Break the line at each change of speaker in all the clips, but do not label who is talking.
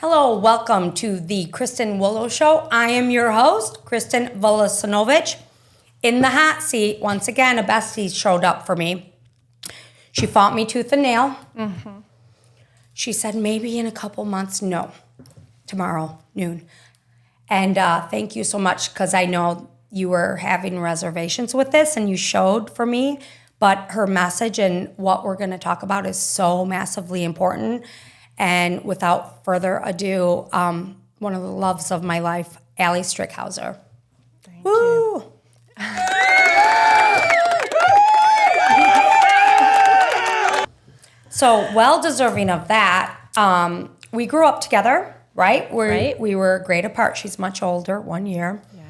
Hello, welcome to the Kristen Willow Show. I am your host, Kristen Volosinovich. In the hot seat, once again, a bestie showed up for me. She fought me tooth and nail. Mm-hmm. She said, maybe in a couple months. No, tomorrow, noon. And thank you so much, because I know you were having reservations with this and you showed for me. But her message and what we're going to talk about is so massively important. And without further ado, one of the loves of my life, Allie Strickhouser.
Thank
Woo!
you.
So well deserving of that. We grew up together, right? We were grade apart. She's much older, 1 year.
Yeah.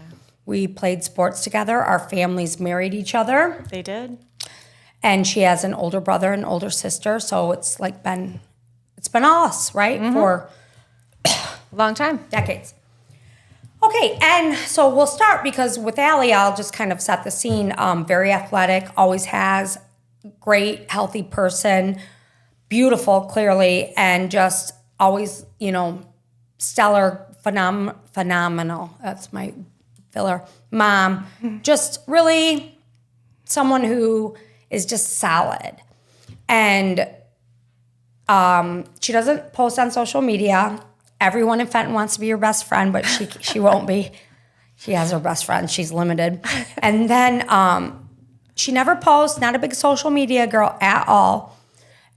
We played sports together. Our families married each other.
They did.
And she has an older brother and older sister, so it's been us, right?
Mm-hmm.
For
long time.
Decades. Okay, and so we'll start, because with Allie, I'll just kind of set the scene. Very athletic, always has, great, healthy person, beautiful, clearly, and just always, stellar, phenomenal. That's my filler. Mom, just really someone who is just solid. And she doesn't post on social media. Everyone in Fenton wants to be her best friend, but she won't be. She has her best friend. She's limited. And then she never posts, not a big social media girl at all.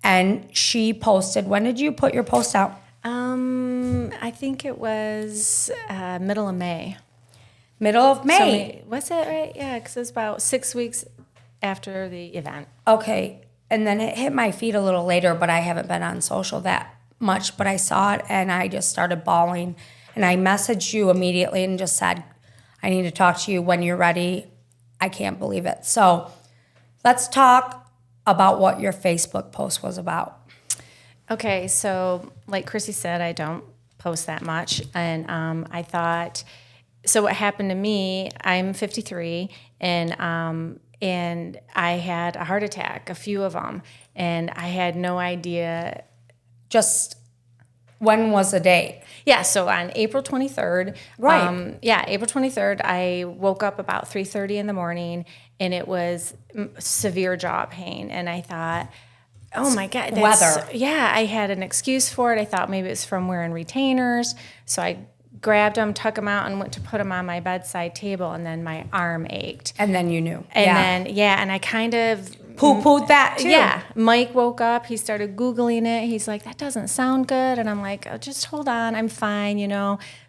And she posted, when did you put your post out?
I think it was middle of May.
Middle of May.
So, was it right? Yeah, because it was about 6 weeks after the event.
Okay. And then it hit my feed a little later, but I haven't been on social that much. But I saw it and I just started bawling. And I messaged you immediately and just said, I need to talk to you when you're ready. I can't believe it. So let's talk about what your Facebook post was about.
Okay, so like Chrissy said, I don't post that much. And I thought, so what happened to me, I'm 53, and I had a heart attack, a few of them, and I had no idea.
Just when was the date?
Yeah, so on April 23rd.
Right.
April 23rd, I woke up about 3:30 in the morning, and it was severe jaw pain. And I thought, oh my God.
Weather.
Yeah, I had an excuse for it. I thought maybe it was from wearing retainers. So I grabbed them, took them out, and went to put them on my bedside table, and then my arm ached.
And then you knew.
And and I kind of
poo-pooed that too.
Yeah. Mike woke up. He started Googling it. He's like, that doesn't sound good. And I'm like, oh, just hold on. I'm fine,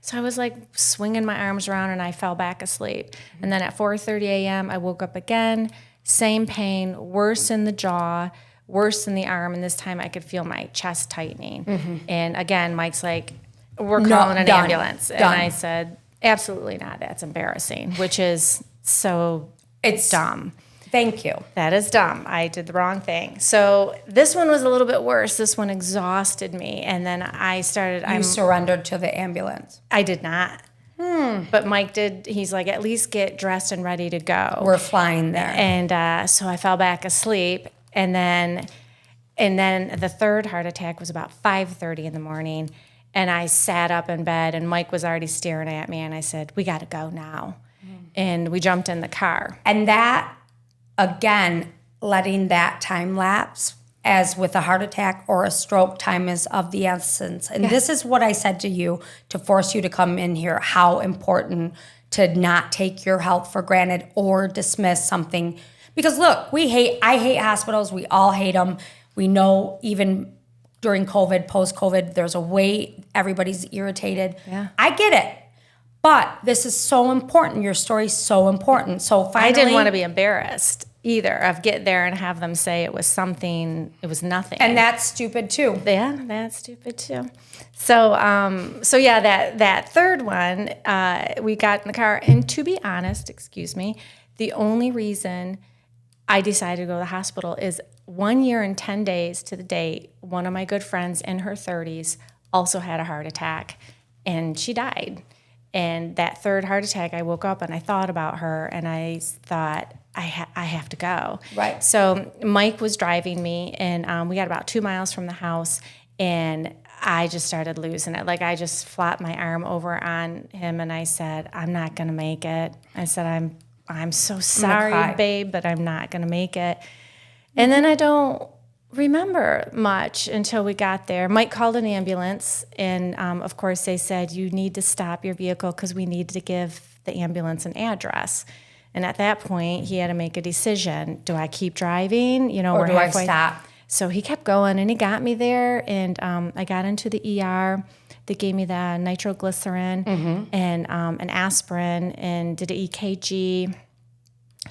So I was like swinging my arms around, and I fell back asleep. Mm-hmm. And then at 4:30 a.m., I woke up again. Same pain, worse in the jaw, worse in the arm. And this time I could feel my chest tightening. Mm-hmm. And again, Mike's like, we're calling an ambulance. And I said, absolutely not. That's embarrassing, which is so
it's
dumb.
Thank you.
That is dumb. I did the wrong thing. So this one was a little bit worse. This one exhausted me. And then I started.
You surrendered to the ambulance.
I did not. But Mike did. He's like, at least get dressed and ready to go.
We're flying there.
And so I fell back asleep. And then the third heart attack was about 5:30 in the morning. And I sat up in bed, and Mike was already staring at me. And I said, we got to go now. And we jumped in the car.
And that, again, letting that time lapse, as with a heart attack or a stroke, time is of the essence. And This is what I said to you to force you to come in here, how important to not take your health for granted or dismiss something. Because look, I hate hospitals. We all hate them. We know even during COVID, post-COVID, there's a wait. Everybody's irritated.
Yeah.
I get it. But this is so important. Your story's so important. So finally,
I didn't want to be embarrassed either of get there and have them say it was something, it was nothing.
And that's stupid too.
Yeah, that's stupid too. So that third one, we got in the car. And to be honest, the only reason I decided to go to the hospital is 1 year and 10 days to the date, one of my good friends in her 30s also had a heart attack, and she died. And that third heart attack, I woke up and I thought about her, and I thought, I have to go.
Right.
So Mike was driving me, and we got about 2 miles from the house, And I just started losing it. Like, I just flopped my arm over on him and I said, I'm not going to make it. I said, I'm so sorry, babe, but I'm not going to make it. And then I don't remember much until we got there. Mike called an ambulance, and of course they said, you need to stop your vehicle because we need to give the ambulance an address. And at that point, he had to make a decision. Do I keep driving? You know,
or do I stop?
So he kept going, and he got me there, and I got into the ER. They gave me the nitroglycerin and an aspirin and did an EKG.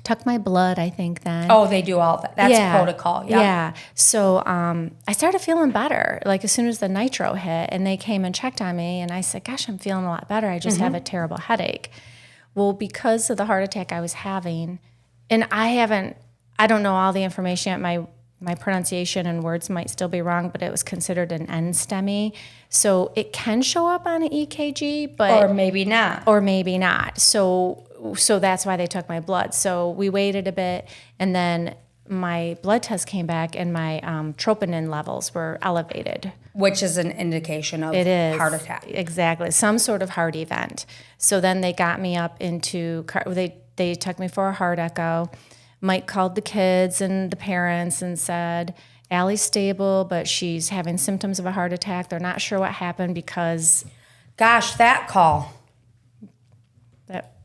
Took my blood, I think, then.
Oh, they do all that. That's protocol. Yep.
Yeah. So I started feeling better, like as soon as the nitro hit, and they came and checked on me, and I said, gosh, I'm feeling a lot better. I just have a terrible headache. Well, because of the heart attack I was having, and I don't know all the information yet. My pronunciation and words might still be wrong, but it was considered an NSTEMI. So it can show up on an EKG, but
or maybe not.
So that's why they took my blood. So we waited a bit, and then my blood test came back, and my troponin levels were elevated.
Which is an indication of heart attack.
Exactly. Some sort of heart event. So then they got me up into, they took me for a heart echo. Mike called the kids and the parents and said, Allie's stable, but she's having symptoms of a heart attack. They're not sure what happened because...
Gosh, that call.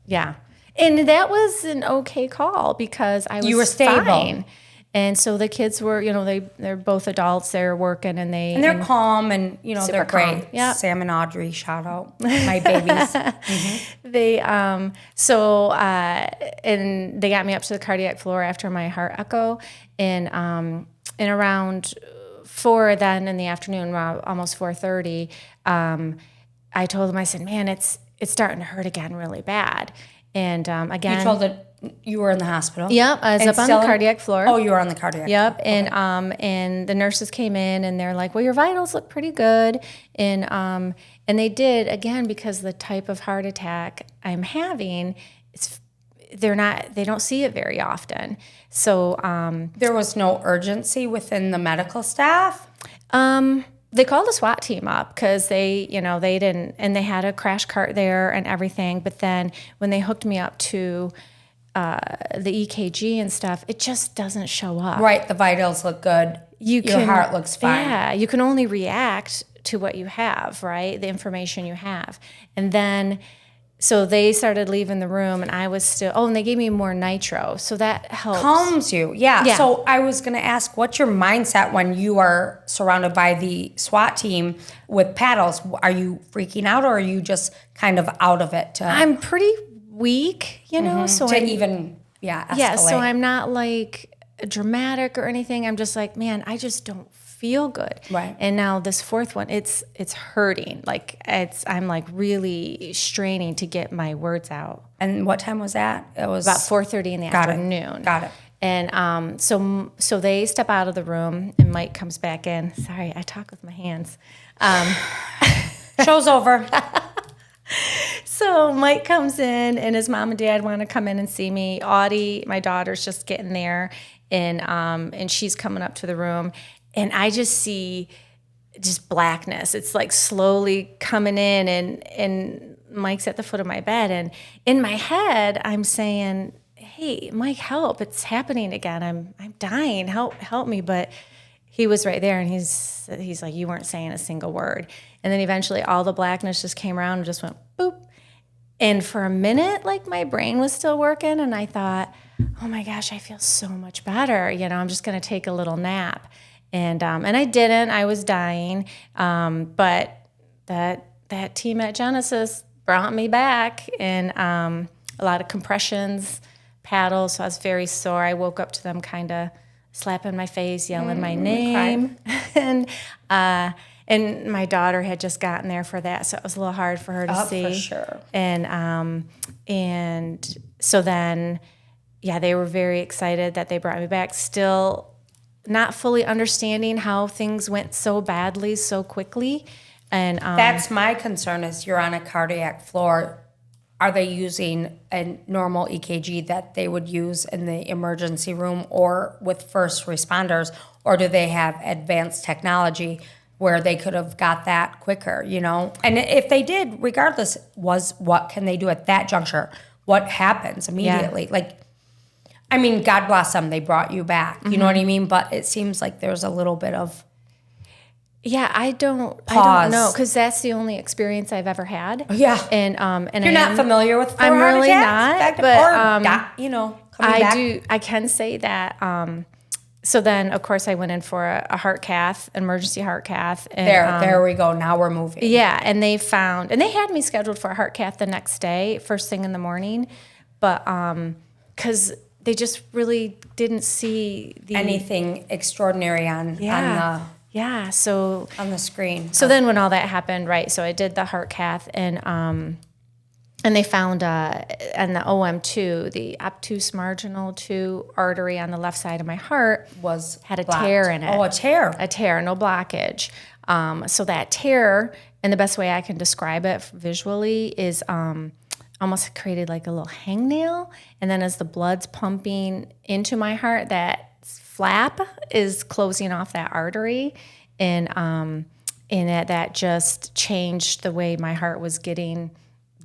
Yeah. And that was an okay call because I was
You were stable.
Fine. And so the kids were, you know, they're both adults. They're working and
they're calm and, you know, they're great.
Yeah.
Sam and Audrey, shout out. My babies.
They, and they got me up to the cardiac floor after my heart echo. And around 4 then in the afternoon, almost 4:30, I told them, I said, man, it's starting to hurt again really bad. And again,
You told it you were in the hospital.
Yep, I was up on the cardiac floor.
Oh, you were on the cardiac.
Yep,
floor.
and the nurses came in and they're like, "Well, your vitals look pretty good," and they did again because the type of heart attack I'm having, they don't see it very often. So
there was no urgency within the medical staff.
They called a SWAT team up because they didn't, and they had a crash cart there and everything. But then when they hooked me up to the EKG and stuff, it just doesn't show up.
Right, the vitals look good. Your heart looks fine.
Yeah, you can only react to what you have, right? The information you have. And then, so they started leaving the room and I was still, and they gave me more nitro. So that helps.
Calms you, yeah. So I was going to ask, what's your mindset when you are surrounded by the SWAT team with paddles? Are you freaking out or are you just kind of out of it?
I'm pretty weak, so
escalate.
Yeah, so I'm not like dramatic or anything. I'm just like, man, I just don't feel good.
Right.
And now this fourth one, it's hurting. Like I'm like really straining to get my words out.
And what time was that? It was
about 4:30 in the afternoon.
Got it.
And so they step out of the room and Mike comes back in. Sorry, I talk with my hands.
Show's over.
So Mike comes in and his mom and dad want to come in and see me. Audie, my daughter's just getting there, and she's coming up to the room, and I just see just blackness. It's like slowly coming in, and Mike's at the foot of my bed, and in my head I'm saying, "Hey, Mike, help! It's happening again. I'm dying. Help me!" But he was right there, and he's like, "You weren't saying a single word." And then eventually all the blackness just came around and just went boop. And for a minute, like my brain was still working, and I thought, oh my gosh, I feel so much better. I'm just going to take a little nap. And I didn't. I was dying. But that team at Genesis brought me back, and a lot of compressions, paddles. So I was very sore. I woke up to them kind of slapping my face, yelling my name. And my daughter had just gotten there for that, so it was a little hard for her to see.
For sure.
And so then, they were very excited that they brought me back. Still not fully understanding how things went so badly so quickly. And
that's my concern is you're on a cardiac floor. Are they using a normal EKG that they would use in the emergency room or with first responders, or do they have advanced technology where they could have got that quicker, you know? And if they did, regardless, what can they do at that juncture? What happens immediately?
Yeah.
Like, I mean, God bless them. They brought you back. You know what I mean? But it seems like there's a little bit of
I don't
Pause.
know, because that's the only experience I've ever had.
Yeah.
And
you're not familiar with
I'm
heart
really
attacks?
not, but
coming back.
I can say that. So then, of course, I went in for a heart cath, emergency heart cath. And,
There we go. Now we're moving.
Yeah, and they had me scheduled for a heart cath the next day, first thing in the morning, but because they just really didn't see
Anything extraordinary on the screen.
So then when all that happened, right, so I did the heart cath, and they found on the OM2, the obtuse marginal 2 artery on the left side of my heart had a
blocked.
tear in it.
Oh, a tear.
A tear, no blockage. So that tear, and the best way I can describe it visually is almost created like a little hangnail, and then as the blood's pumping into my heart, that flap is closing off that artery, and that just changed the way my heart was getting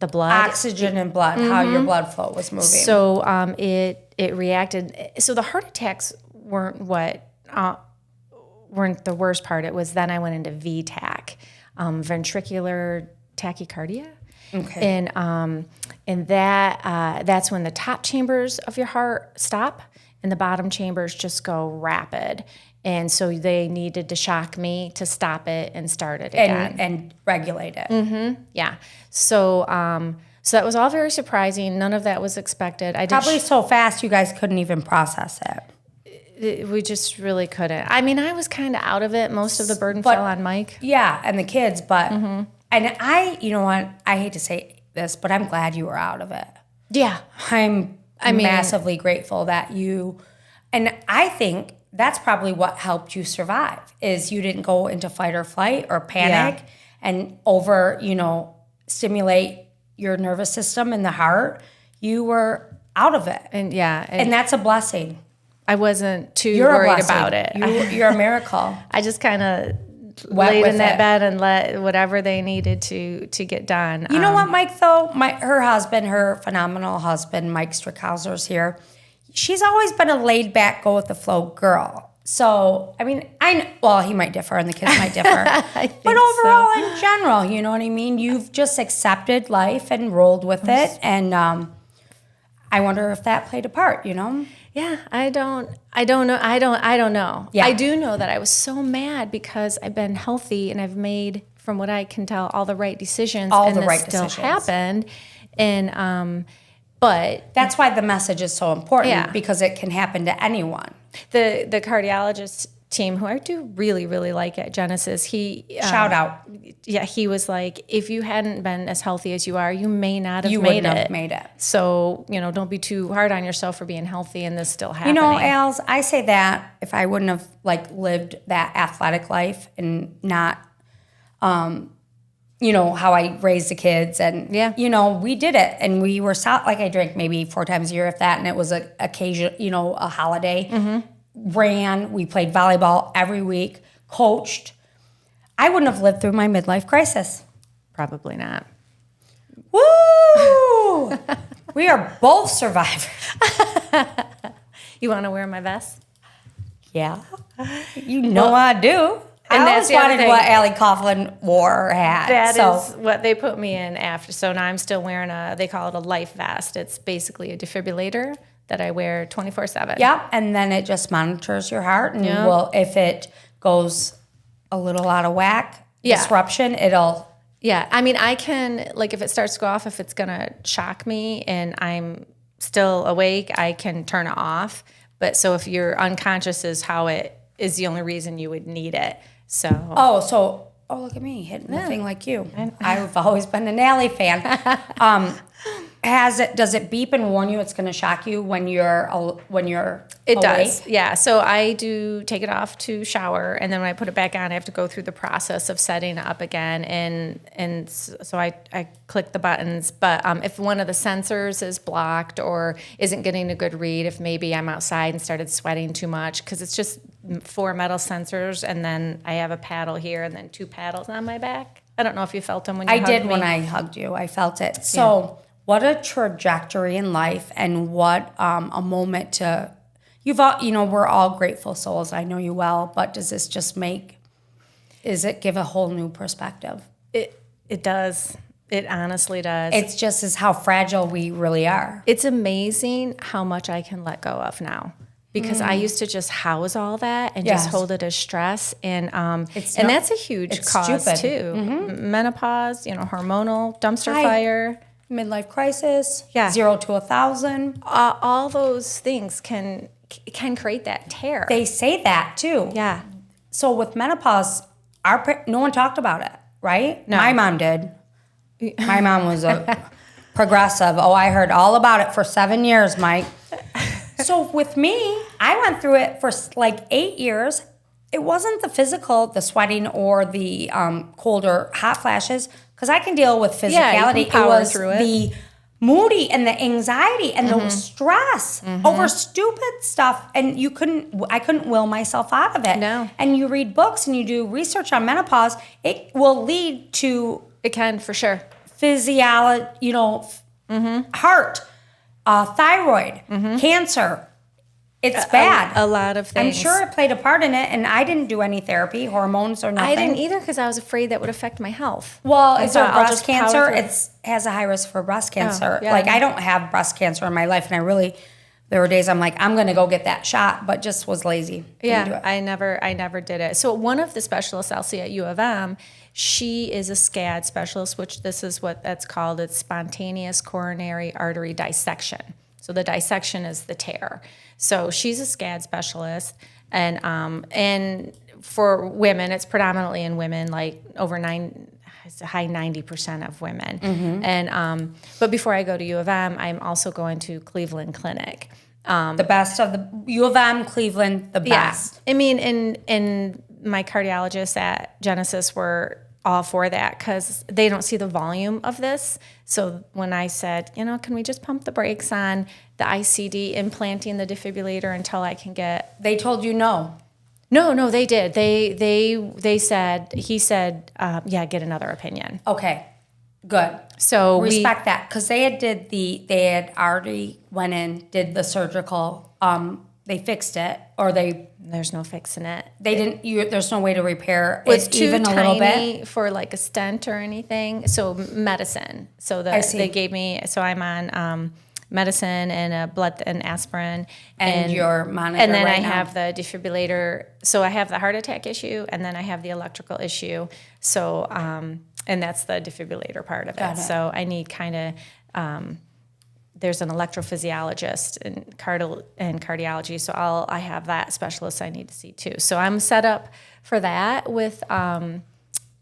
the blood,
oxygen and blood, how your blood flow was moving.
So it reacted. So the heart attacks weren't the worst part. It was then I went into VTAC, ventricular tachycardia.
Okay.
And that's when the top chambers of your heart stop and the bottom chambers just go rapid. And so they needed to shock me to stop it and start it again.
And regulate it.
Yeah. So that was all very surprising. None of that was expected.
Probably so fast you guys couldn't even process it.
We just really couldn't. I mean, I was kind of out of it. Most of the burden fell on Mike.
Yeah, and the kids, but and you know what? I hate to say this, but I'm glad you were out of it.
Yeah.
I'm massively grateful that you, and I think that's probably what helped you survive, is you didn't go into fight or flight or panic and stimulate your nervous system and the heart. You were out of it.
And
that's a blessing.
I wasn't too worried about it.
You're a miracle.
I just kind of laid in that bed and let whatever they needed to get done.
You know what, Mike, though? Her husband, her phenomenal husband, Mike Strickhouser's here. She's always been a laid-back, go-with-the-flow girl. So, I mean, he might differ and the kids might differ. But overall, in general, you know what I mean? You've just accepted life and rolled with it. And I wonder if that played a part, you know?
Yeah, I don't know.
Yeah.
I do know that I was so mad because I've been healthy and I've made, from what I can tell, all the right decisions. This still happened. And but
that's why the message is so important, because it can happen to anyone.
The cardiologist team, who I do really, really like at Genesis, he
shout out.
Yeah, he was like, if you hadn't been as healthy as you are, you may not have
you
made
wouldn't
it.
have made it.
So, don't be too hard on yourself for being healthy and this still happening.
Els, I say that if I wouldn't have lived that athletic life and not how I raised the kids, and we did it, and we were I drank maybe 4 times a year, if that, and it was a occasion, a holiday. Ran, we played volleyball every week, coached. I wouldn't have lived through my midlife crisis.
Probably not.
Woo! We are both survivors.
You want to wear my vest?
Yeah. I do.
And
I always wanted what Allie Coughlin wore or had.
That is what they put me in after. So now I'm still wearing they call it a life vest. It's basically a defibrillator that I wear 24/7.
Yep, and then it just monitors your heart, and if it goes a little out of whack, disruption, it'll...
Yeah, I mean, I can, if it starts to go off, if it's going to shock me and I'm still awake, I can turn it off. But so if you're unconscious is how it is the only reason you would need it. So... Oh, look at me hitting the thing like you. I've always been an Allie fan. Does it beep and warn you it's going to shock you when you're It
awake?
does, yeah. So I do take it off to shower, and then when I put it back on, I have to go through the process of setting it up again, and so I click the buttons. But if one of the sensors is blocked or isn't getting a good read, if maybe I'm outside and started sweating too much, because it's just 4 metal sensors, and then I have a paddle here and then 2 paddles on my back. I don't know if you felt them when you hugged me.
I did when I hugged you. I felt it. So what a trajectory in life, and what a moment to, we're all grateful souls. I know you well, but does this just give a whole new perspective?
It does. It honestly does.
It's just as how fragile we really are.
It's amazing how much I can let go of now, because I used to just house all that and just hold it as stress, and that's a huge cause
stupid.
too. Mm-hmm. Menopause, hormonal dumpster fire,
midlife crisis, 0 to 1,000.
All those things can create that tear.
They say that too.
Yeah.
So with menopause, no one talked about it, right?
No.
My mom did. My mom was a progressive. Oh, I heard all about it for 7 years, Mike. So with me, I went through it for like 8 years. It wasn't the physical, the sweating, or the cold or hot flashes, because I can deal with physicality.
Yeah, you can power
it was
through it.
The moody and the anxiety and the stress over stupid stuff, and I couldn't will myself out of it.
No.
And you read books and you do research on menopause, it will lead to
It can, for sure.
physiology, heart, thyroid, cancer. It's bad.
A lot of things.
I'm sure it played a part in it, and I didn't do any therapy, hormones, or nothing.
I didn't either, because I was afraid that would affect my health.
Well,
I
is there
thought I'll
breast
just power
cancer?
through it.
It has a high risk for breast cancer.
yeah.
Like, I don't have breast cancer in my life, and there were days I'm like, I'm going to go get that shot, but just was lazy. Didn't do it.
I never did it. So one of the specialists I'll see at U of M, she is a SCAD specialist, which this is what that's called. It's spontaneous coronary artery dissection. So the dissection is the tear. So she's a SCAD specialist, and for women, it's predominantly in women, like it's a high 90% of women. And but before I go to U of M, I'm also going to Cleveland Clinic.
The best of the U of M, Cleveland, the best.
I mean, and my cardiologists at Genesis were all for that, because they don't see the volume of this. So when I said, can we just pump the brakes on the ICD implanting the defibrillator until I can get...
They told you no.
No, they did. He said, get another opinion.
Okay, good.
So
respect that, because they had already went in, did the surgical, they fixed it, or
there's no fixing it.
They didn't. There's no way to repair
It's
it
too
even a little bit
for like a stent or anything. So medicine. So they gave me. So I'm on medicine and and aspirin
and your monitor.
And then
right
I
now.
have the defibrillator. So I have the heart attack issue, and then I have the electrical issue. So and that's the defibrillator part of it. So I need kind of. There's an electrophysiologist in cardiology, so I have that specialist I need to see too. So I'm set up for that with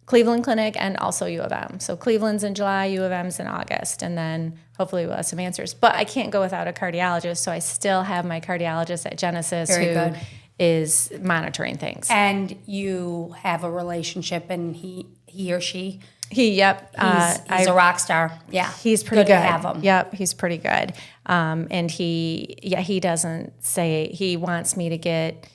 Cleveland Clinic and also U of M. So Cleveland's in July, U of M's in August, and then hopefully we'll have some answers. But I can't go without a cardiologist, so I still have my cardiologist at Genesis who is monitoring things.
And you have a relationship, and he or she... He's a rock star. Yeah,
he's pretty good.
To have him.
Yep, he's pretty good. And he doesn't say he wants me to get.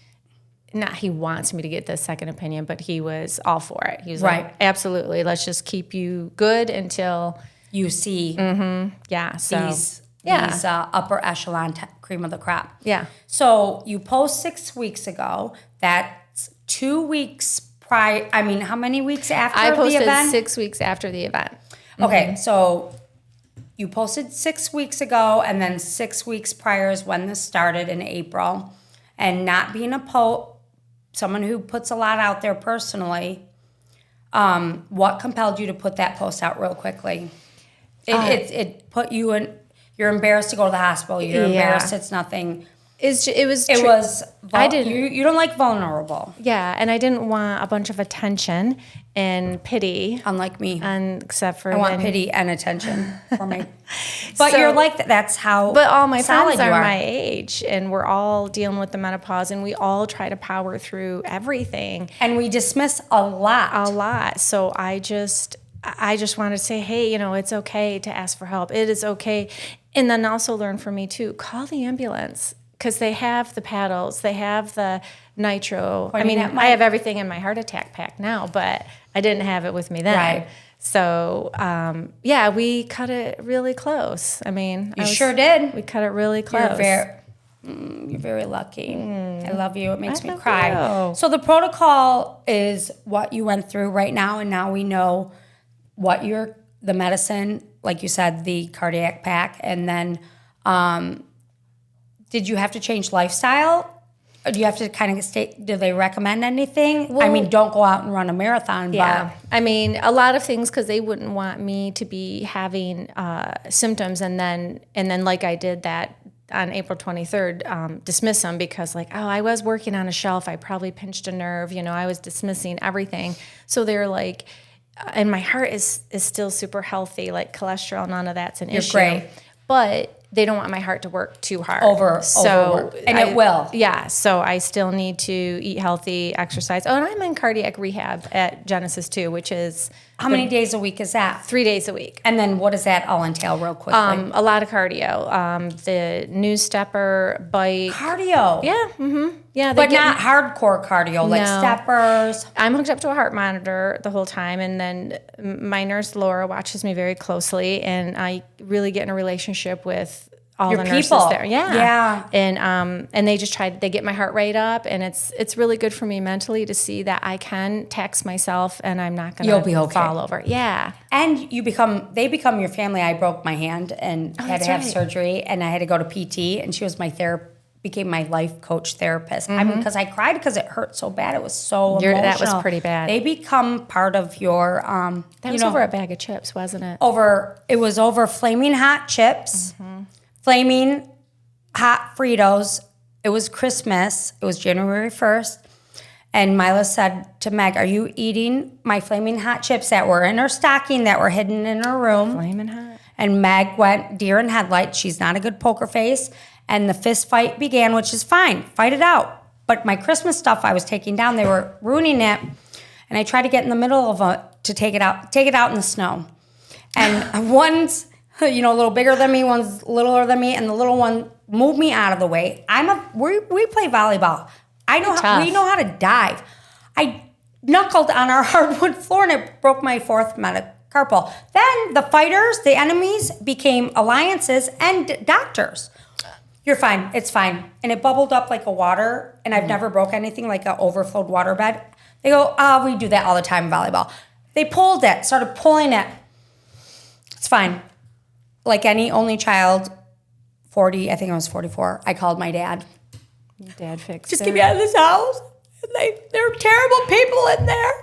Not he wants me to get the second opinion, but he was all for it. He was like, absolutely. Let's just keep you good until
you see.
Yeah. So
these upper echelon cream of the crop.
Yeah.
So you post 6 weeks ago. That's 2 weeks. How many weeks after the event?
I posted 6 weeks after the event.
Okay, so you posted 6 weeks ago, and then 6 weeks prior is when this started in April. And not being someone who puts a lot out there personally, what compelled you to put that post out real quickly? It put you in. You're embarrassed to go to the hospital. You're embarrassed. It's nothing.
I didn't.
You don't like vulnerable.
Yeah, and I didn't want a bunch of attention and pity.
Unlike me.
And except for
I want pity and attention for me. But you're like that. That's how.
But all my
solid
friends
you
are my age, and we're all dealing with the menopause, and we all try to power through everything.
And we dismiss a lot.
So I just want to say, hey, it's okay to ask for help. It is okay, and then also learn from me too. Call the ambulance. because they have the paddles, they have the nitro.
Pointing at
I have everything in my heart attack pack now, but I didn't have it with me then.
Right.
So, we cut it really close.
Sure did.
We cut it really close.
You're very lucky. I love you. It makes me
love
cry.
you.
So the protocol is what you went through right now, and now we know what the medicine, like you said, the cardiac pack, and then did you have to change lifestyle? Or do you have to kind of do they recommend anything?
Well,
don't go out and run a marathon.
Yeah. A lot of things, because they wouldn't want me to be having symptoms and then like I did that on April 23rd, dismiss them because I was working on a shelf. I probably pinched a nerve. I was dismissing everything. So they're like, and my heart is still super healthy, like cholesterol, none of that's an issue.
Great.
But they don't want my heart to work too hard.
Overwork. And it will.
Yeah. So I still need to eat healthy, exercise. Oh, and I'm in cardiac rehab at Genesis too, which is...
How many days a week is that?
3 days a week.
And then what does that all entail real quickly?
A lot of cardio. The new stepper, bike.
Cardio?
Yeah. Mm-hmm. Yeah.
But not hardcore cardio, like steppers.
I'm hooked up to a heart monitor the whole time, and then my nurse, Laura, watches me very closely, and I really get in a relationship with all
Your
the nurses
people.
there. Yeah.
Yeah.
And they just they get my heart rate up, and it's really good for me mentally to see that I can tax myself and I'm not going to fall over. Yeah.
And they become your family. I broke my hand and had to have surgery, and I had to go to PT, and she was became my life coach therapist.
Mm-hmm.
Because I cried because it hurt so bad. It was so emotional.
That was pretty bad.
They become part of your,
that was over a bag of chips, wasn't it?
It was over flaming hot chips, flaming hot Fritos. It was Christmas. It was January 1st. And Mila said to Meg, are you eating my flaming hot chips that were in her stocking that were hidden in her room?
Flaming hot.
And Meg went deer in headlights. She's not a good poker face. And the fist fight began, which is fine. Fight it out. But my Christmas stuff I was taking down, they were ruining it. And I tried to get in the middle of it to take it out in the snow. And one's, a little bigger than me, one's littler than me, and the little one moved me out of the way. We play volleyball. We know how to dive. I knuckled on our hardwood floor and it broke my fourth metacarpal. Then the fighters, the enemies, became alliances and doctors. You're fine. It's fine. And it bubbled up like a water, and I've never broke anything like an overflowed waterbed. They go, we do that all the time in volleyball. They pulled it, started pulling it. It's fine. Like any only child, 40, I think I was 44, I called my dad.
Your dad fixed
Just
it.
get me out of this house. There are terrible people in there.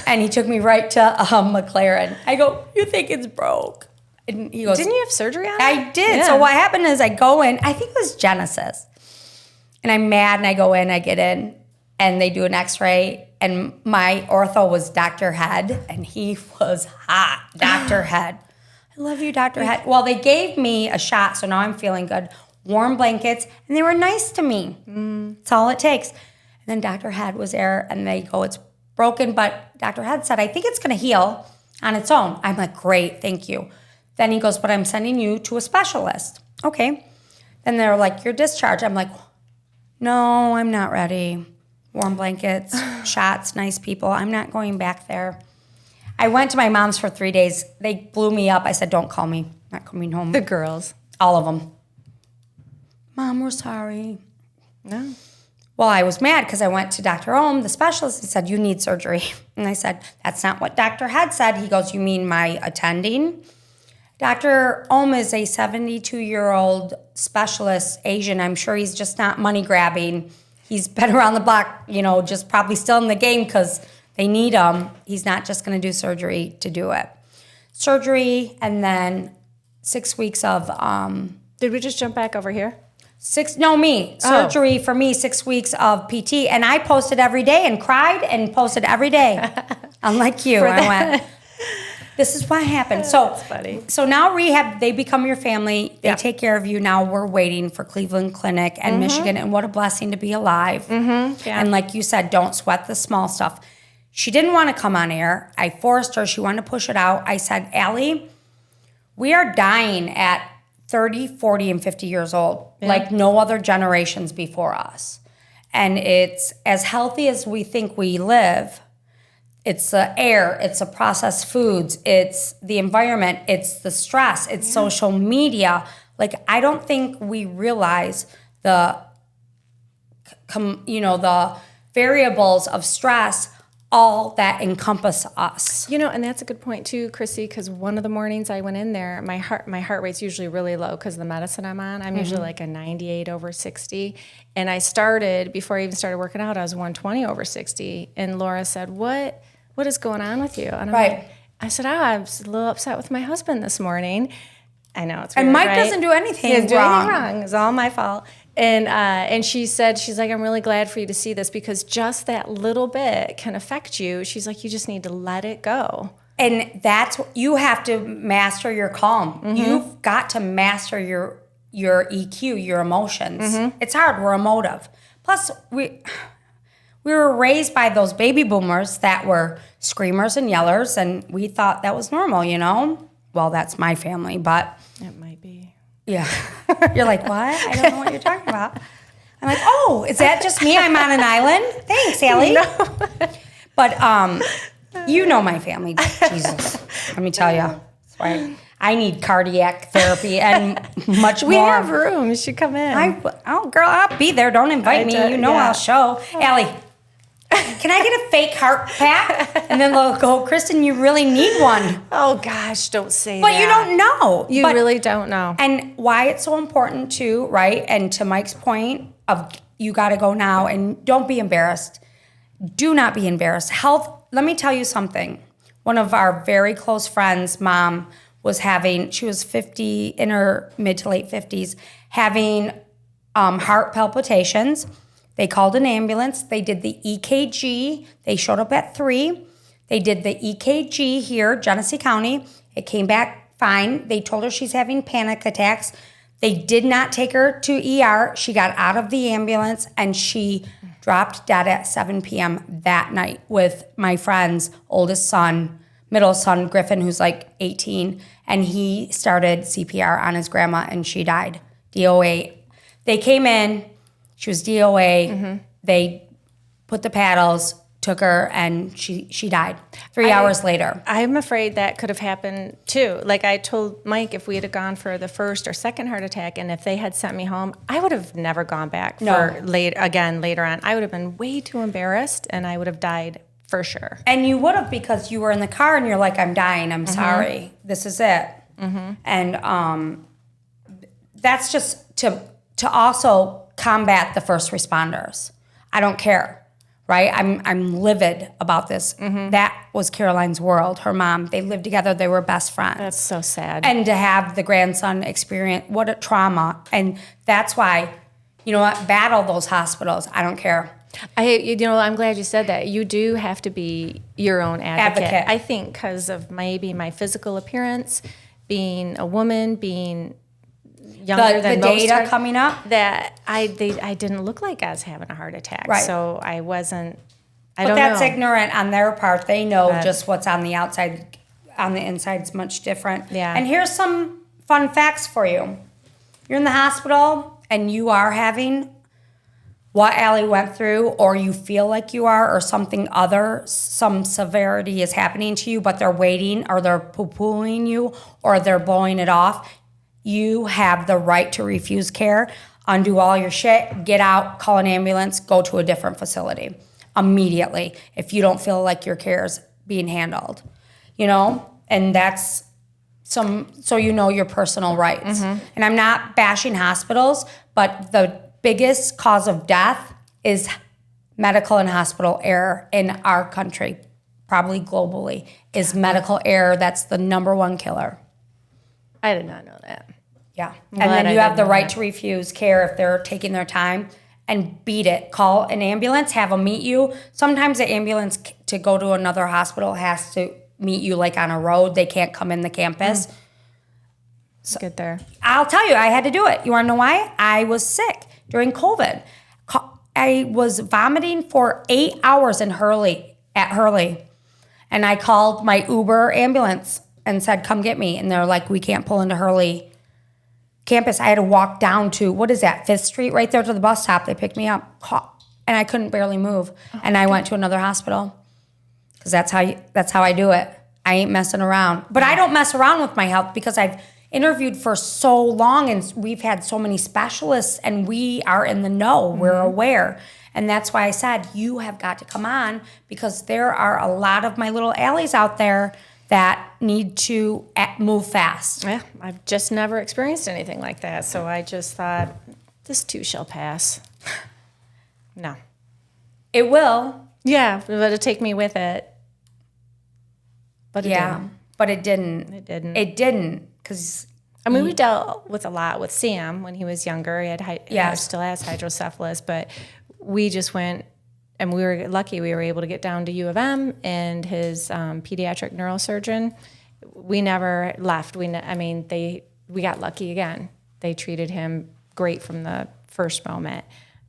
And he took me right to McLaren. I go, you think it's broke? And he goes,
didn't you have surgery on it?
I did.
Yeah.
So what happened is I go in, I think it was Genesis. And I'm mad and I go in, I get in, and they do an x-ray. And my ortho was Dr. Head, and he was hot. Dr. Head. I love you, Dr. Head. Well, they gave me a shot, so now I'm feeling good. Warm blankets, and they were nice to me. That's all it takes. And then Dr. Head was there, and they go, it's broken, but Dr. Head said, I think it's going to heal on its own. I'm like, great, thank you. Then he goes, but I'm sending you to a specialist. Okay. Then they're like, you're discharged. I'm like, no, I'm not ready. Warm blankets, shots, nice people. I'm not going back there. I went to my mom's for 3 days. They blew me up. I said, don't call me. I'm not coming home.
The girls.
All of them. Mom, we're sorry.
No.
Well, I was mad because I went to Dr. Ohm, the specialist. He said, you need surgery. And I said, that's not what Dr. Head said. He goes, you mean my attending? Dr. Ohm is a 72-year-old specialist, Asian. I'm sure he's just not money grabbing. He's been around the block, just probably still in the game because they need him. He's not just going to do surgery to do it. Surgery and then 6 weeks of...
Did we just jump back over here?
Surgery for me, 6 weeks of PT. And I posted every day and cried and posted every day. Unlike you, I went... This is what happened.
That's funny.
So now rehab, they become your family. They take care of you. Now we're waiting for Cleveland Clinic and Michigan. And what a blessing to be alive.
Mm-hmm. Yeah.
And like you said, don't sweat the small stuff. She didn't want to come on air. I forced her. She wanted to push it out. I said, Allie, we are dying at 30, 40, and 50 years old, like no other generations before us. And it's as healthy as we think we live. It's the air, it's the processed foods, it's the environment, it's the stress, it's social media. Like, I don't think we realize the variables of stress, all that encompass us.
And that's a good point too, Chrissy, because one of the mornings I went in there, my heart rate's usually really low because of the medicine I'm on. I'm usually like a 98/60. And before I even started working out, I was 120/60. And Laura said, what is going on with you? And I'm like, I said, I was a little upset with my husband this morning. I know it's weird,
and Mike
right?
doesn't do anything
He doesn't do
wrong.
anything wrong. It's all my fault. And she said, she's like, I'm really glad for you to see this because just that little bit can affect you. She's like, you just need to let it go.
And you have to master your calm. You've got to master your EQ, your emotions. It's hard. We're emotive. Plus, we were raised by those baby boomers that were screamers and yellers, and we thought that was normal, Well, that's my family, but...
It might be.
Yeah. You're like, what? I don't know what you're talking about. I'm like, oh, is that just me? I'm on an island? Thanks, Allie. No. But you know my family. Jesus. Let me tell you. That's why I need cardiac therapy and much more.
We have room. You should come in.
Girl, I'll be there. Don't invite me. I'll show. Allie, can I get a fake heart pack? And then they'll go, Kristen, you really need one.
Oh, gosh, don't say that.
But you don't know.
You really don't know.
And why it's so important too, right? And to Mike's point of you got to go now and don't be embarrassed. Do not be embarrassed. Health, let me tell you something. One of our very close friends' mom she was 50, in her mid to late 50s, having heart palpitations. They called an ambulance. They did the EKG. They showed up at 3. They did the EKG here, Genesee County. It came back fine. They told her she's having panic attacks. They did not take her to ER. She got out of the ambulance and she dropped dead at 7 p.m. that night with my friend's oldest son, middle son, Griffin, who's like 18. And he started CPR on his grandma and she died. DOA. They came in. She was DOA. They put the paddles, took her, and she died 3 hours later.
I'm afraid that could have happened too. Like I told Mike, if we had gone for the first or second heart attack, and if they had sent me home, I would have never gone back for later on. I would have been way too embarrassed, and I would have died for sure.
And you would have, because you were in the car and you're like, I'm dying. I'm sorry. This is it. And that's just to also combat the first responders. I don't care, right? I'm livid about this. That was Caroline's world, her mom. They lived together. They were best friends.
That's so sad.
And to have the grandson experience, what a trauma. And that's why, you know what, battle those hospitals. I don't care.
I'm glad you said that. You do have to be your own advocate. I think because of maybe my physical appearance, being a woman, being younger than
the
most
data coming up,
that I didn't look like I was having a heart attack.
Right.
So I wasn't.
But that's ignorant on their part. They know just what's on the outside. On the inside is much different.
Yeah.
And here's some fun facts for you. You're in the hospital and you are having what Allie went through, or you feel like you are, or some severity is happening to you, but they're waiting, or they're poo-pooing you, or they're blowing it off. You have the right to refuse care, undo all your shit, get out, call an ambulance, go to a different facility immediately if you don't feel like your care is being handled, and that's so your personal rights. And I'm not bashing hospitals, but the biggest cause of death is medical and hospital error in our country, probably globally, is medical error. That's the number one killer.
I did not know that.
Yeah. And then you have the right to refuse care if they're taking their time, and beat it. Call an ambulance, have them meet you. Sometimes the ambulance to go to another hospital has to meet you like on a road. They can't come in the campus.
So, good there.
I'll tell you, I had to do it. You want to know why? I was sick during COVID. I was vomiting for 8 hours at Hurley. And I called my Uber ambulance and said, come get me. And they're like, we can't pull into Hurley campus. I had to walk down to, what is that, 5th Street, right there to the bus stop. They picked me up, and I couldn't barely move. And I went to another hospital because that's how I do it. I ain't messing around. But I don't mess around with my health because I've interviewed for so long and we've had so many specialists and we are in the know. We're aware. And that's why I said, you have got to come on because there are a lot of my little alleys out there that need to move fast.
Yeah, I've just never experienced anything like that. So I just thought, this too shall pass. No.
It will.
Yeah, but it'll take me with it. But it didn't.
But it didn't. It didn't. Because
I mean, we dealt with a lot with Sam when he was younger. He had still has hydrocephalus, but we just went, and we were lucky we were able to get down to U of M, and his pediatric neurosurgeon, we never left. We got lucky again. They treated him great from the first moment.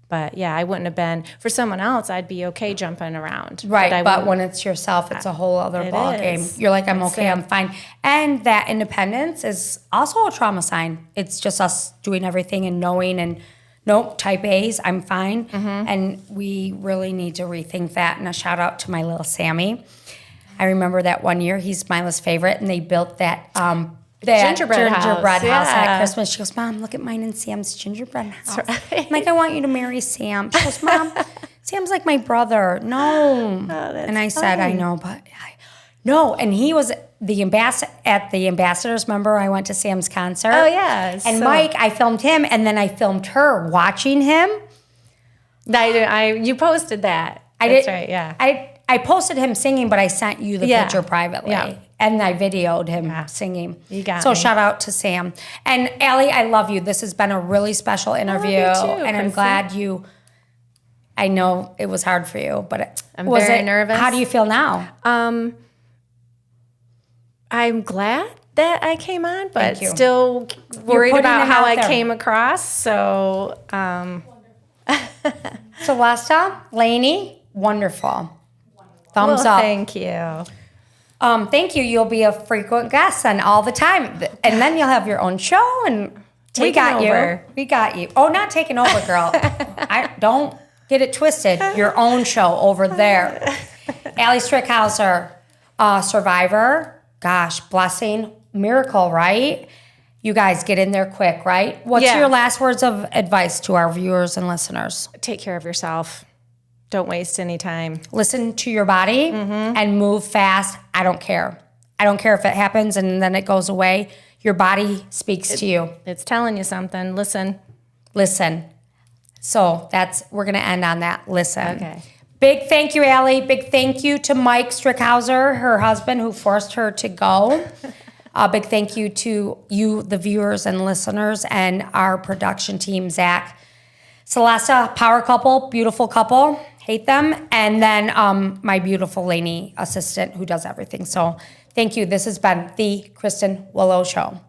But yeah, I wouldn't have been, for someone else, I'd be okay jumping around.
Right, but when it's yourself, it's a whole other ball game. You're like, I'm okay, I'm fine. And that independence is also a trauma sign. It's just us doing everything and knowing and, nope, type A's, I'm fine. And we really need to rethink that. And a shout out to my little Sammy. I remember that one year, he's Mila's favorite, and they built that gingerbread house at Christmas. She goes, Mom, look at mine and Sam's gingerbread house. Right. I'm like, I want you to marry Sam. She goes, Mom, Sam's like my brother. No. And I said, I know, but no. And he was at the Ambassadors. Remember, I went to Sam's concert.
Oh, yeah.
And Mike, I filmed him, and then I filmed her watching him.
You posted that. That's right, yeah.
I posted him singing, but I sent you the picture privately. Yeah. And I videoed him singing.
You got
me.
So
shout out to Sam. And Allie, I love you. This has been a really special interview.
I love you too,
and I'm glad I know it was hard for you, but
I'm very nervous.
How do you feel now?
I'm glad that I came on, but still worried about how I came across. So,
Celeste, Lainey, wonderful. Thumbs up.
Thank you.
Thank you. You'll be a frequent guest and all the time. And then you'll have your own show and we got you. Oh, not taking over, girl. I don't get it twisted. Your own show over there. Allie Strickhouser, Survivor. Gosh, blessing, miracle, right? You guys get in there quick, right? What's your last words of advice to our viewers and listeners?
Take care of yourself. Don't waste any time.
Listen to your body and move fast. I don't care. I don't care if it happens and then it goes away. Your body speaks to you.
It's telling you something. Listen.
So we're going to end on that. Listen.
Okay.
Big thank you, Allie. Big thank you to Mike Strickhouser, her husband, who forced her to go. Big thank you to you, the viewers and listeners, and our production team, Zach. Celeste, power couple, beautiful couple. Hate them. And then my beautiful Lainey assistant who does everything. So thank you. This has been the Kristen Willow Show.